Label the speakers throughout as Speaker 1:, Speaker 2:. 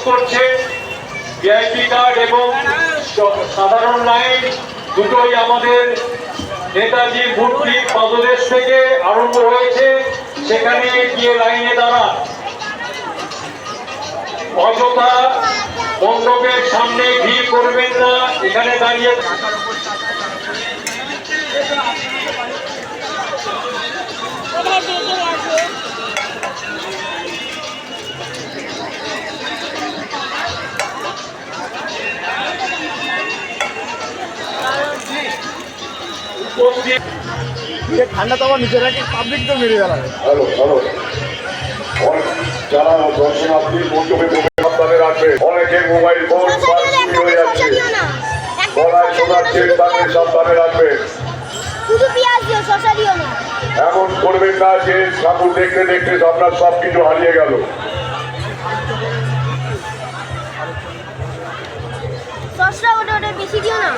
Speaker 1: করছে। VIP card এবং সাধারণ লাইন দুটোই আমাদের নেতাজি মূর্তি পাদদেশ থেকে আরম্ভ হয়েছে। সেখানে গিয়ে লাইনে দাঁড়ান। অযথা মণ্ডপের সামনে ভিড় করবেন না, এখানে দাঁড়িয়ে
Speaker 2: ঠান্ডা তো আবার নিচে রাখি, পাবলিক তো মেরে গেল।
Speaker 3: যারা দর্শনার্থী মণ্ডপে সাবধানে রাখবে। অনেকে মোবাইল ফোন হয়ে যাচ্ছে, গলায় শোনাচ্ছে, তাদের সাবধানে রাখবে। এমন করবেন না যে ঠাকুর দেখতে দেখতে আপনার সবকিছু হারিয়ে গেল।
Speaker 4: বেশি দিও না।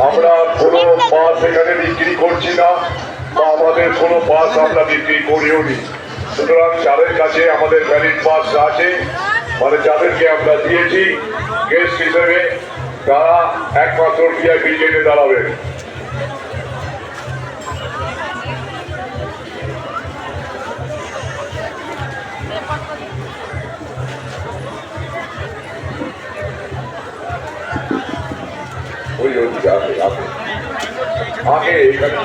Speaker 3: আমরা কোনো পাস এখানে বিক্রি করছি না, বা আমাদের কোনো পাস আমরা বিক্রি করিও নি। সুতরাং যাদের কাছে আমাদের ভ্যালিড পাস আছে, মানে যাদেরকে আমরা দিয়েছি গেস্ট হিসেবে, তারা একমাত্র ভিআইপি গেটে দাঁড়াবেন। ওই আগে এখানে